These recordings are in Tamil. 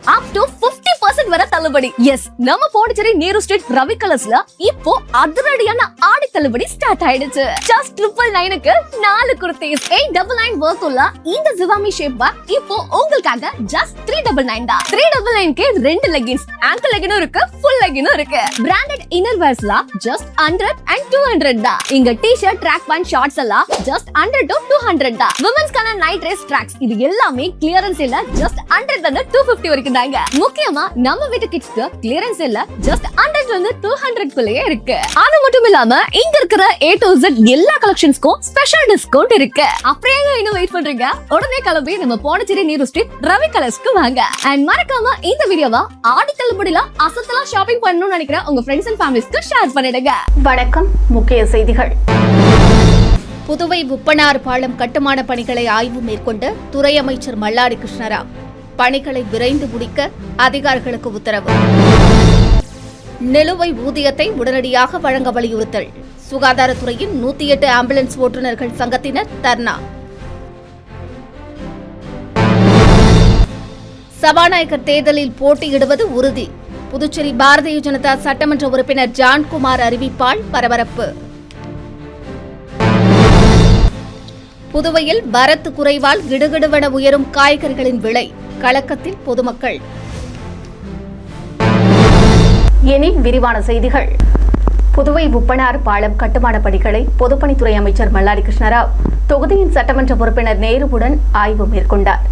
up to 50% வரை தள்ளுபடி. எஸ், நம்ம பாண்டிச்சேரி நேரு ஸ்ட்ரீட் ரவி கலர்ஸ்ல இப்போ அதிரடியான ஆடி தள்ளுபடி ஸ்டார்ட் ஆயிடுச்சு. ஜஸ்ட் 999க்கு 4 குர்தீஸ் 899 வர்த் உள்ள இந்த ஜிவாமி ஷேப் பேக் இப்போ உங்களுக்காக ஜஸ்ட் 399 தான். 399க்கு 2 லெகின்ஸ், ஆங்கிள் லெகினும் இருக்கு, ஃபுல் லெகினும் இருக்கு. பிராண்டட் இன்னர் வேர்ஸ்ல ஜஸ்ட் 100 and 200 தான். இங்க டி-ஷர்ட், ட்ராக் பேண்ட், ஷார்ட்ஸ் எல்லாம் ஜஸ்ட் 100 to 200 தான். விமென்ஸ்க்கான நைட் ட்ரெஸ், ட்ராக்ஸ் இது எல்லாமே கிளியரன்ஸ் இல்ல ஜஸ்ட் 100 ல 250 வரைக்கும் தாங்க. முக்கியமா நம்ம வீட்டு கிட்ஸ்க்கு கிளியரன்ஸ் இல்ல ஜஸ்ட் 100 ல 200 குள்ளேயே இருக்கு. அது மட்டும் இல்லாம இங்க இருக்கிற A to Z எல்லா கலெக்ஷன்ஸ்க்கும் ஸ்பெஷல் டிஸ்கவுண்ட் இருக்கு. அப்படியே இன்னும் வெயிட் பண்றீங்க? உடனே கிளம்பி நம்ம பாண்டிச்சேரி நேரு ஸ்ட்ரீட் ரவி கலர்ஸ்க்கு வாங்க. அண்ட் மறக்காம இந்த வீடியோவை ஆடி தள்ளுபடியில அசத்தலா ஷாப்பிங் பண்ணணும்னு நினைக்கிற உங்க ஃப்ரெண்ட்ஸ் அண்ட் ஃபேமிலிஸ்க்கு ஷேர் பண்ணிடுங்க. வணக்கம். முக்கிய செய்திகள். புதுவை உப்பனார் பாலம் கட்டுமான பணிகளை ஆய்வு மேற்கொண்ட துறை அமைச்சர் மல்லாடி கிருஷ்ணராவ் பணிகளை விரைந்து முடிக்க அதிகாரிகளுக்கு உத்தரவு. நிலுவை ஊதியத்தை உடனடியாக வழங்க வலியுறுத்தல். சுகாதாரத்துறையின் 108 ஆம்புலன்ஸ் ஓட்டுநர்கள் சங்கத்தினர் தர்ணா. சபாநாயகர் தேர்தலில் போட்டியிடுவது உறுதி. புதுச்சேரி பாரதிய ஜனதா சட்டமன்ற உறுப்பினர் ஜான்குமார் அறிவிப்பால் பரபரப்பு. புதுவையில் வரத்து குறைவால் கிடுகிடுவென உயரும் காய்கறிகளின் விலை. கலக்கத்தில் பொதுமக்கள். இனி விரிவான செய்திகள். புதுவை உப்பனார் பாலம் கட்டுமான பணிகளை பொதுப்பணித்துறை அமைச்சர் மல்லாடி கிருஷ்ணராவ் தொகுதியின் சட்டமன்ற உறுப்பினர் நேருவுடன் ஆய்வு மேற்கொண்டார்.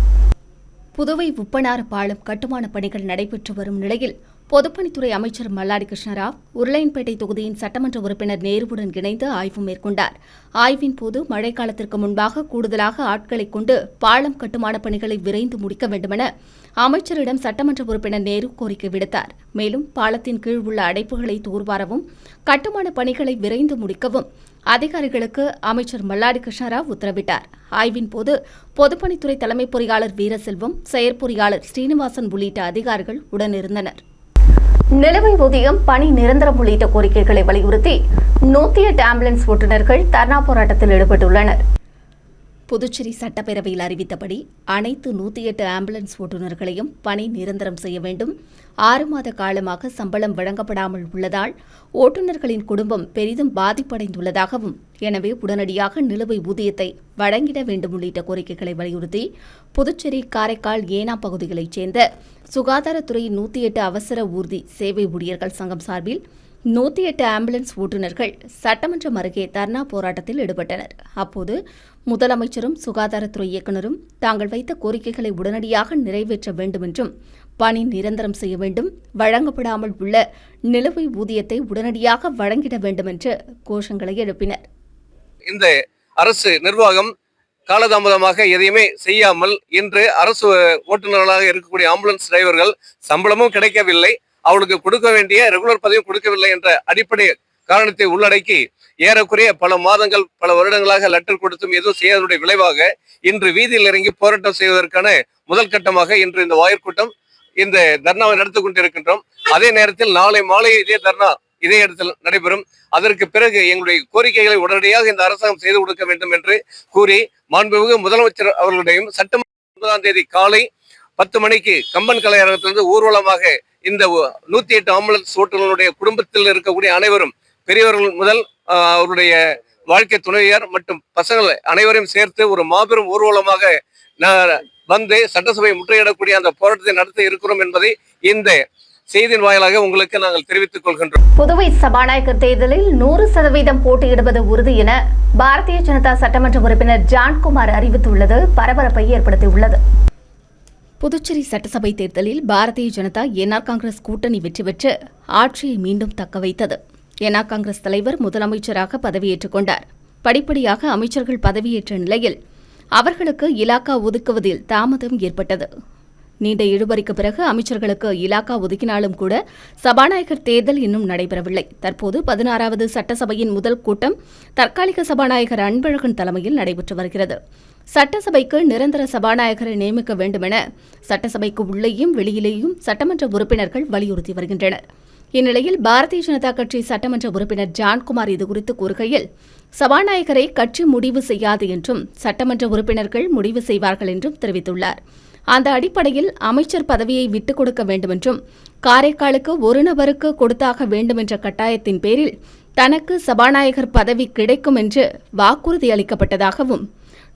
புதுவை உப்பனார் பாலம் கட்டுமான பணிகள் நடைபெற்று வரும் நிலையில் பொதுப்பணித்துறை அமைச்சர் மல்லாடி கிருஷ்ணராவ் உருளையன்பேட்டை தொகுதியின் சட்டமன்ற உறுப்பினர் நேருவுடன் இணைந்து ஆய்வு மேற்கொண்டார். ஆய்வின் போது மழைக்காலத்திற்கு முன்பாக கூடுதலாக ஆட்களை கொண்டு பாலம் கட்டுமான பணிகளை விரைந்து முடிக்க வேண்டுமென அமைச்சரிடம் சட்டமன்ற உறுப்பினர் நேரு கோரிக்கை விடுத்தார். மேலும் பாலத்தின் கீழ் உள்ள அடைப்புகளை தூர்வாரவும் கட்டுமான பணிகளை விரைந்து முடிக்கவும் அதிகாரிகளுக்கு அமைச்சர் மல்லாடி கிருஷ்ணராவ் உத்தரவிட்டார். ஆய்வின் போது பொதுப்பணித்துறை தலைமை பொறியாளர் வீரசெல்வம், செயற்பொறியாளர் ஸ்ரீனிவாசன் உள்ளிட்ட அதிகாரிகள் உடனிருந்தனர். நிலுவை ஊதியம், பணி நிரந்தரம் உள்ளிட்ட கோரிக்கைகளை வலியுறுத்தி 108 ஆம்புலன்ஸ் ஓட்டுநர்கள் தர்ணா போராட்டத்தில் ஈடுபட்டுள்ளனர். புதுச்சேரி சட்டப்பேரவையில் அறிவித்தபடி அனைத்து 108 ஆம்புலன்ஸ் ஓட்டுநர்களையும் பணி நிரந்தரம் செய்ய வேண்டும். 6 மாத காலமாக சம்பளம் வழங்கப்படாமல் உள்ளதால் ஓட்டுநர்களின் குடும்பம் பெரிதும் பாதிப்படைந்துள்ளதாகவும், எனவே உடனடியாக நிலுவை ஊதியத்தை வழங்கிட வேண்டும் உள்ளிட்ட கோரிக்கைகளை வலியுறுத்தி புதுச்சேரி, காரைக்கால், ஏனாம் பகுதிகளைச் சேர்ந்த சுகாதாரத்துறை 108 அவசர ஊர்தி சேவை ஊழியர்கள் சங்கம் சார்பில் 108 ஆம்புலன்ஸ் ஓட்டுநர்கள் சட்டமன்றம் அருகே தர்ணா போராட்டத்தில் ஈடுபட்டனர். அப்போது முதலமைச்சரும் சுகாதாரத்துறை இயக்குநரும் தாங்கள் வைத்த கோரிக்கைகளை உடனடியாக நிறைவேற்ற வேண்டும் என்றும், பணி நிரந்தரம் செய்ய வேண்டும், வழங்கப்படாமல் உள்ள நிலுவை ஊதியத்தை உடனடியாக வழங்கிட வேண்டும் என்று கோஷங்களை எழுப்பினர். இந்த அரசு நிர்வாகம் காலதாமதமாக எதையுமே செய்யாமல் இன்று அரசு ஓட்டுநர்களாக இருக்கக்கூடிய ஆம்புலன்ஸ் டிரைவர்கள் சம்பளமும் கிடைக்கவில்லை, அவளுக்கு கொடுக்க வேண்டிய ரெகுலர் பதவியும் கொடுக்கவில்லை என்ற அடிப்படை காரணத்தை உள்ளடக்கி ஏறக்குறைய பல மாதங்கள், பல வருடங்களாக லெட்டர் கொடுத்தும் எதுவும் செய்வதனுடைய விளைவாக இன்று வீதியில் இறங்கி போராட்டம் செய்வதற்கான முதல் கட்டமாக இன்று இந்த வாயிற்கூட்டம், இந்த தர்ணாவை நடத்தி கொண்டிருக்கின்றோம். அதே நேரத்தில் நாளை மாலை இதே தர்ணா இதே இடத்தில் நடைபெறும். அதற்கு பிறகு எங்களுடைய கோரிக்கைகளை உடனடியாக இந்த அரசாங்கம் செய்து கொடுக்க வேண்டும் என்று கூறி மாண்புமிகு முதலமைச்சர் அவர்களுடையும் செப்டம்பர் 9ஆம் தேதி காலை 10 மணிக்கு கம்பன் கலையரங்கத்திலிருந்து ஊர்வலமாக இந்த 108 ஆம்புலன்ஸ் ஓட்டுநர்களுடைய குடும்பத்தில் இருக்கக்கூடிய அனைவரும், பெரியவர்கள் முதல் அவருடைய வாழ்க்கை துணைவியார் மற்றும் பசங்கள் அனைவரையும் சேர்த்து ஒரு மாபெரும் ஊர்வலமாக வந்து சட்டசபை முற்றுகையிடக்கூடிய அந்த போராட்டத்தை நடத்த இருக்கிறோம் என்பதை இந்த செய்தியின் வாயிலாக உங்களுக்கு நாங்கள் தெரிவித்துக் கொள்கின்றோம். புதுவை சபாநாயகர் தேர்தலில் 100% போட்டியிடுவது உறுதி என பாரதிய ஜனதா சட்டமன்ற உறுப்பினர் ஜான்குமார் அறிவித்துள்ளது பரபரப்பை ஏற்படுத்தியுள்ளது. புதுச்சேரி சட்டசபை தேர்தலில் பாரதிய ஜனதா என்ஆர் காங்கிரஸ் கூட்டணி வெற்றி பெற்று ஆட்சியை மீண்டும் தக்கவைத்தது. என்ஆர் காங்கிரஸ் தலைவர் முதலமைச்சராக பதவியேற்றுக் கொண்டார். படிப்படியாக அமைச்சர்கள் பதவியேற்ற நிலையில் அவர்களுக்கு இலாக்கா ஒதுக்குவதில் தாமதம் ஏற்பட்டது. நீண்ட இழுபறிக்கு பிறகு அமைச்சர்களுக்கு இலாக்கா ஒதுக்கினாலும் கூட சபாநாயகர் தேர்தல் இன்னும் நடைபெறவில்லை. தற்போது 16வது சட்டசபையின் முதல் கூட்டம் தற்காலிக சபாநாயகர் அன்பழகன் தலைமையில் நடைபெற்று வருகிறது. சட்டசபைக்கு நிரந்தர சபாநாயகரை நியமிக்க வேண்டுமென சட்டசபைக்கு உள்ளேயும் வெளியிலேயும் சட்டமன்ற உறுப்பினர்கள் வலியுறுத்தி வருகின்றனர். இந்நிலையில் பாரதிய ஜனதா கட்சி சட்டமன்ற உறுப்பினர் ஜான்குமார் இதுகுறித்து கூறுகையில், சபாநாயகரை கட்சி முடிவு செய்யாது என்றும் சட்டமன்ற உறுப்பினர்கள் முடிவு செய்வார்கள் என்றும் தெரிவித்துள்ளார். அந்த அடிப்படையில் அமைச்சர் பதவியை விட்டுக் கொடுக்க வேண்டுமென்றும் காரைக்காலுக்கு ஒரு நபருக்கு கொடுத்தாக வேண்டுமென்ற கட்டாயத்தின் பேரில் தனக்கு சபாநாயகர் பதவி கிடைக்கும் என்று வாக்குறுதி அளிக்கப்பட்டதாகவும்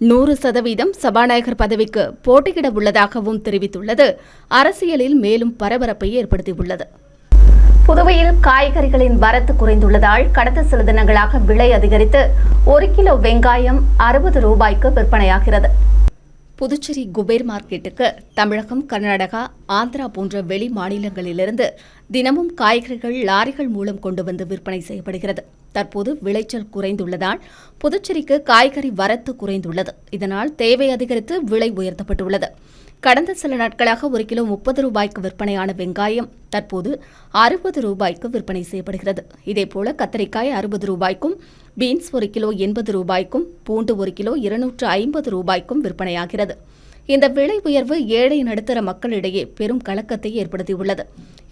100% சபாநாயகர் பதவிக்கு போட்டியிட உள்ளதாகவும் தெரிவித்துள்ளது அரசியலில் மேலும் பரபரப்பை ஏற்படுத்தியுள்ளது. புதுவையில் காய்கறிகளின் வரத்து குறைந்துள்ளதால் கடந்த சில தினங்களாக விலை அதிகரித்து 1 கிலோ வெங்காயம் 60 ரூபாய்க்கு விற்பனையாகிறது. புதுச்சேரி குபேர் மார்க்கெட்டுக்கு தமிழகம், கர்நாடகா, ஆந்திரா போன்ற வெளி மாநிலங்களிலிருந்து தினமும் காய்கறிகள் லாரிகள் மூலம் கொண்டு வந்து விற்பனை செய்யப்படுகிறது. தற்போது விளைச்சல் குறைந்துள்ளதால் புதுச்சேரிக்கு காய்கறி வரத்து குறைந்துள்ளது. இதனால் தேவை அதிகரித்து விலை உயர்த்தப்பட்டுள்ளது. கடந்த சில நாட்களாக 1 கிலோ 30 ரூபாய்க்கு விற்பனையான வெங்காயம் தற்போது 60 ரூபாய்க்கு விற்பனை செய்யப்படுகிறது. இதேபோல கத்தரிக்காய் 60 ரூபாய்க்கும், பீன்ஸ் 1 கிலோ 80 ரூபாய்க்கும், பூண்டு 1 கிலோ 250 ரூபாய்க்கும் விற்பனையாகிறது. இந்த விலை உயர்வு ஏழை நடுத்தர மக்களிடையே பெரும் கலக்கத்தை ஏற்படுத்தியுள்ளது.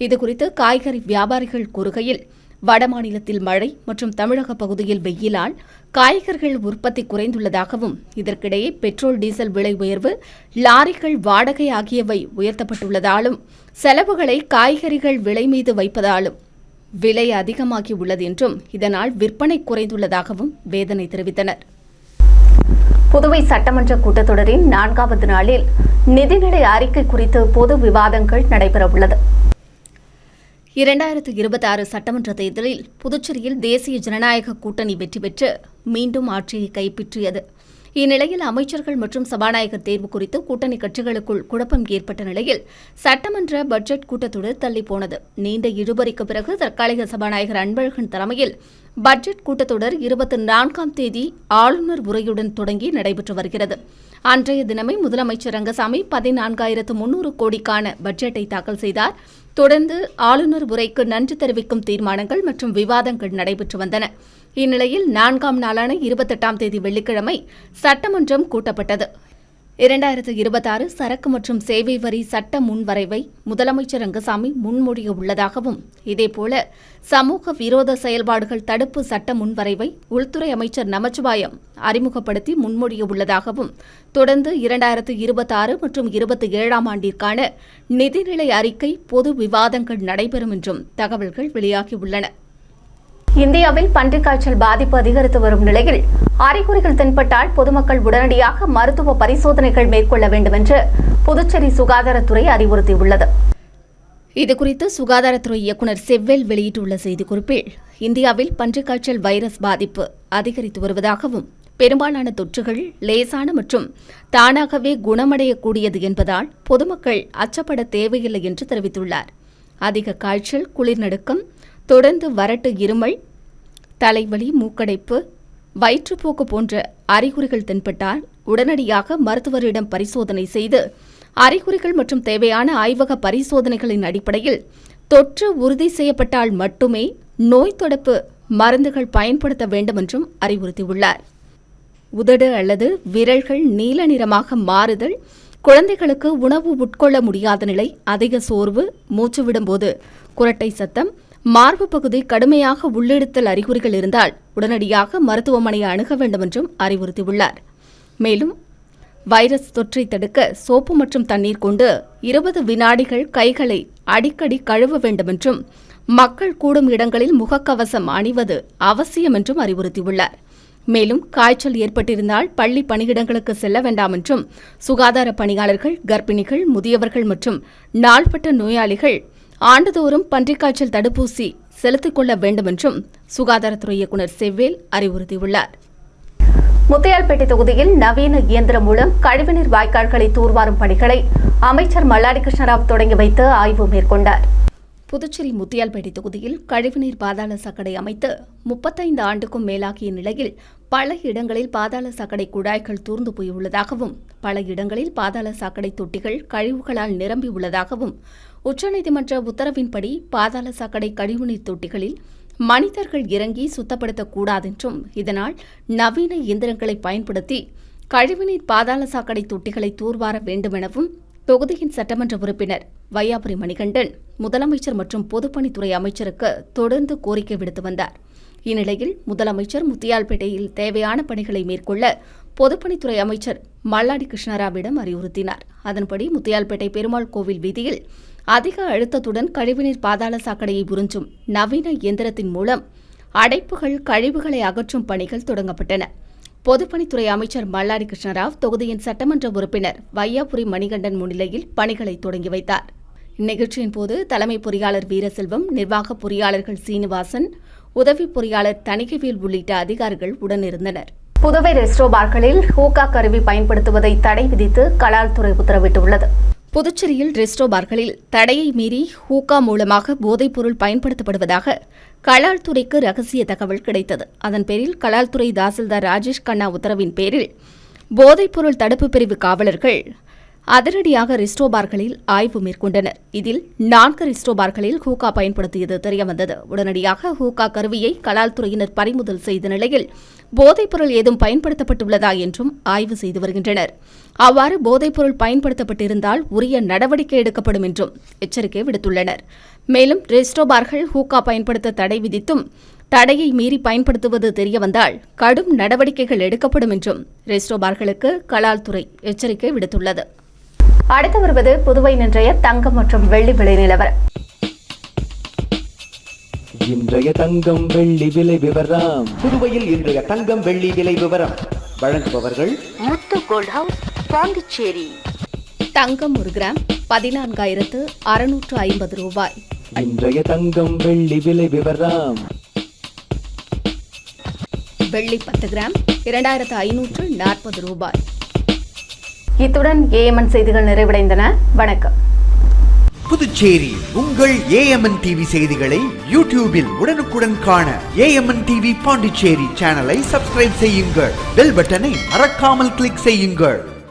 இதுகுறித்து காய்கறி வியாபாரிகள் கூறுகையில், வடமாநிலத்தில் மழை மற்றும் தமிழக பகுதியில் வெயிலால் காய்கறிகள் உற்பத்தி குறைந்துள்ளதாகவும், இதற்கிடையே பெட்ரோல், டீசல் விலை உயர்வு, லாரிகள் வாடகை ஆகியவை உயர்த்தப்பட்டுள்ளதாலும் செலவுகளை காய்கறிகள் விலை மீது வைப்பதாலும் விலை அதிகமாகியுள்ளது என்றும் இதனால் விற்பனை குறைந்துள்ளதாகவும் வேதனை தெரிவித்தனர். புதுவை சட்டமன்ற கூட்டத்தொடரின் 4வது நாளில் நிதிநிலை அறிக்கை குறித்து பொது விவாதங்கள் நடைபெறவுள்ளது. 2026 சட்டமன்ற தேர்தலில் புதுச்சேரியில் தேசிய ஜனநாயக கூட்டணி வெற்றி பெற்று மீண்டும் ஆட்சியை கைப்பற்றியது. இந்நிலையில் அமைச்சர்கள் மற்றும் சபாநாயகர் தேர்வு குறித்து கூட்டணி கட்சிகளுக்குள் குழப்பம் ஏற்பட்ட நிலையில் சட்டமன்ற பட்ஜெட் கூட்டத்தொடர் தள்ளிப்போனது. நீண்ட இழுபறிக்கு பிறகு தற்காலிக சபாநாயகர் அன்பழகன் தலைமையில் பட்ஜெட் கூட்டத்தொடர் 24ஆம் தேதி ஆளுநர் உரையுடன் தொடங்கி நடைபெற்று வருகிறது. அன்றைய தினமே முதலமைச்சர் ரங்கசாமி 14,300 கோடிக்கான பட்ஜெட்டை தாக்கல் செய்தார். தொடர்ந்து ஆளுநர் உரைக்கு நன்றி தெரிவிக்கும் தீர்மானங்கள் மற்றும் விவாதங்கள் நடைபெற்று வந்தன. இந்நிலையில் 4ஆம் நாளான 28ஆம் தேதி வெள்ளிக்கிழமை சட்டமன்றம் கூட்டப்பட்டது. 2026 சரக்கு மற்றும் சேவை வரி சட்ட முன்வரைவை முதலமைச்சர் ரங்கசாமி முன்மொழிய உள்ளதாகவும், இதேபோல சமூக விரோத செயல்பாடுகள் தடுப்பு சட்ட முன்வரைவை உள்துறை அமைச்சர் நமச்சிவாயம் அறிமுகப்படுத்தி முன்மொழிய உள்ளதாகவும், தொடர்ந்து 2026 மற்றும் 27ஆம் ஆண்டிற்கான நிதிநிலை அறிக்கை பொது விவாதங்கள் நடைபெறும் என்றும் தகவல்கள் வெளியாகியுள்ளன. இந்தியாவில் பன்றிக் காய்ச்சல் பாதிப்பு அதிகரித்து வரும் நிலையில் அறிகுறிகள் தென்பட்டால் பொதுமக்கள் உடனடியாக மருத்துவ பரிசோதனைகள் மேற்கொள்ள வேண்டும் என்று புதுச்சேரி சுகாதாரத்துறை அறிவுறுத்தியுள்ளது. இதுகுறித்து சுகாதாரத்துறை இயக்குநர் செவ்வேல் வெளியிட்டுள்ள செய்திக்குறிப்பில், இந்தியாவில் பன்றிக் காய்ச்சல் வைரஸ் பாதிப்பு அதிகரித்து வருவதாகவும், பெரும்பாலான தொற்றுகள் லேசான மற்றும் தானாகவே குணமடையக்கூடியது என்பதால் பொதுமக்கள் அச்சப்பட தேவையில்லை என்று தெரிவித்துள்ளார். அதிக காய்ச்சல், குளிர் நடுக்கம், தொடர்ந்து வறட்டு இருமல், தலைவலி, மூக்கடைப்பு, வயிற்றுப்போக்கு போன்ற அறிகுறிகள் தென்பட்டால் உடனடியாக மருத்துவரிடம் பரிசோதனை செய்து அறிகுறிகள் மற்றும் தேவையான ஆய்வக பரிசோதனைகளின் அடிப்படையில் தொற்று உறுதி செய்யப்பட்டால் மட்டுமே நோய் தடுப்பு மருந்துகள் பயன்படுத்த வேண்டும் என்றும் அறிவுறுத்தியுள்ளார். உதடு அல்லது விரல்கள் நீல நிறமாக மாறுதல், குழந்தைகளுக்கு உணவு உட்கொள்ள முடியாத நிலை, அதிக சோர்வு, மூச்சு விடும்போது குரட்டை சத்தம், மார்பு பகுதி கடுமையாக உள்ளிழுத்தல் அறிகுறிகள் இருந்தால் உடனடியாக மருத்துவமனையை அணுக வேண்டும் என்றும் அறிவுறுத்தியுள்ளார். மேலும் வைரஸ் தொற்றை தடுக்க சோப்பு மற்றும் தண்ணீர் கொண்டு 20 வினாடிகள் கைகளை அடிக்கடி கழுவ வேண்டும் என்றும், மக்கள் கூடும் இடங்களில் முகக்கவசம் அணிவது அவசியம் என்றும் அறிவுறுத்தியுள்ளார். மேலும் காய்ச்சல் ஏற்பட்டிருந்தால் பள்ளி பணியிடங்களுக்கு செல்ல வேண்டாம் என்றும், சுகாதார பணியாளர்கள், கர்ப்பிணிகள், முதியவர்கள் மற்றும் நாள்பட்ட நோயாளிகள் ஆண்டுதோறும் பன்றிக் காய்ச்சல் தடுப்பூசி செலுத்திக் கொள்ள வேண்டும் என்றும் சுகாதாரத்துறை இயக்குநர் செவ்வேல் அறிவுறுத்தியுள்ளார். முத்தியால்பேட்டை தொகுதியில் நவீன இயந்திரம் மூலம் கழிவுநீர் வாய்க்கால்களை தூர்வாரும் பணிகளை அமைச்சர் மல்லாடி கிருஷ்ணராவ் தொடங்கி வைத்து ஆய்வு மேற்கொண்டார். புதுச்சேரி முத்தியால்பேட்டை தொகுதியில் கழிவுநீர் பாதாள சாக்கடை அமைத்து 35 ஆண்டுக்கும் மேலாகிய நிலையில் பல இடங்களில் பாதாள சாக்கடை குழாய்கள் தூர்ந்து போயுள்ளதாகவும், பல இடங்களில் பாதாள சாக்கடை தொட்டிகள் கழிவுகளால் நிரம்பியுள்ளதாகவும், உச்சநீதிமன்ற உத்தரவின்படி பாதாள சாக்கடை கழிவுநீர் தொட்டிகளில் மனிதர்கள் இறங்கி சுத்தப்படுத்தக்கூடாதென்றும், இதனால் நவீன இயந்திரங்களை பயன்படுத்தி கழிவுநீர் பாதாள சாக்கடை தொட்டிகளை தூர்வார வேண்டுமெனவும் தொகுதியின் சட்டமன்ற உறுப்பினர் வையாபுரி மணிகண்டன் முதலமைச்சர் மற்றும் பொதுப்பணித்துறை அமைச்சருக்கு தொடர்ந்து கோரிக்கை விடுத்து வந்தார். இந்நிலையில் முதலமைச்சர் முத்தியால்பேட்டையில் தேவையான பணிகளை மேற்கொள்ள பொதுப்பணித்துறை அமைச்சர் மல்லாடி கிருஷ்ணராவிடம் அறிவுறுத்தினார். அதன்படி முத்தியால்பேட்டை பெருமாள் கோவில் வீதியில் அதிக அழுத்தத்துடன் கழிவுநீர் பாதாள சாக்கடையை உறிஞ்சும் நவீன இயந்திரத்தின் மூலம் அடைப்புகள், கழிவுகளை அகற்றும் பணிகள் தொடங்கப்பட்டன. பொதுப்பணித்துறை அமைச்சர் மல்லாடி கிருஷ்ணராவ் தொகுதியின் சட்டமன்ற உறுப்பினர் வையாபுரி மணிகண்டன் முன்னிலையில் பணிகளை தொடங்கி வைத்தார். இந்நிகழ்ச்சியின் போது தலைமை பொறியாளர் வீரசெல்வம், நிர்வாக பொறியாளர்கள் சீனிவாசன், உதவி பொறியாளர் தணிகைவேல் உள்ளிட்ட அதிகாரிகள் உடனிருந்தனர். புதுவை ரெஸ்டோ பார்களில் ஹூக்கா கருவி பயன்படுத்துவதை தடை விதித்து கலால்துறை உத்தரவிட்டுள்ளது. புதுச்சேரியில் ரெஸ்டோ பார்களில் தடையை மீறி ஹூக்கா மூலமாக போதைப்பொருள் பயன்படுத்தப்படுவதாக கலால்துறைக்கு ரகசிய தகவல் கிடைத்தது. அதன் பேரில் கலால்துறை தாசில்தார் ராஜேஷ் கண்ணா உத்தரவின் பேரில் போதைப்பொருள் தடுப்பு பிரிவு காவலர்கள் அதிரடியாக ரெஸ்டோ பார்களில் ஆய்வு மேற்கொண்டனர். இதில் 4 ரெஸ்டோ பார்களில் ஹூக்கா பயன்படுத்தியது தெரியவந்தது. உடனடியாக ஹூக்கா கருவியை கலால்துறையினர் பறிமுதல் செய்த நிலையில் போதைப்பொருள் ஏதும் பயன்படுத்தப்பட்டுள்ளதா என்றும் ஆய்வு செய்து வருகின்றனர். அவ்வாறு போதைப்பொருள் பயன்படுத்தப்பட்டிருந்தால் உரிய நடவடிக்கை எடுக்கப்படும் என்றும் எச்சரிக்கை விடுத்துள்ளனர். மேலும் ரெஸ்டோ பார்கள் ஹூக்கா பயன்படுத்த தடை விதித்தும் தடையை மீறி பயன்படுத்துவது தெரியவந்தால் கடும் நடவடிக்கைகள் எடுக்கப்படும் என்றும் ரெஸ்டோ பார்களுக்கு கலால்துறை எச்சரிக்கை விடுத்துள்ளது. அடுத்து வருவது புதுவை இன்றைய தங்கம் மற்றும் வெள்ளி விலை நிலவரம். இன்றைய தங்கம் வெள்ளி விலை விவரம். புதுவையில் இன்றைய தங்கம் வெள்ளி விலை விவரம் வழங்குபவர்கள் முத்து கோல்ட் ஹவுஸ், பாண்டிச்சேரி. தங்கம் 1 கிராம் 14,650 ரூபாய். இன்றைய தங்கம் வெள்ளி விலை விவரம். வெள்ளி 10 கிராம் 2,540 ரூபாய். இத்துடன் ஏஎம்என் செய்திகள் நிறைவடைந்தன. வணக்கம். புதுச்சேரி உங்கள் ஏஎம்என் டிவி செய்திகளை யூடியூபில் உடனுக்குடன் காண ஏஎம்என் டிவி பாண்டிச்சேரி சேனலை சப்ஸ்கிரைப் செய்யுங்கள். பெல் பட்டனை மறக்காமல் கிளிக் செய்யுங்கள்.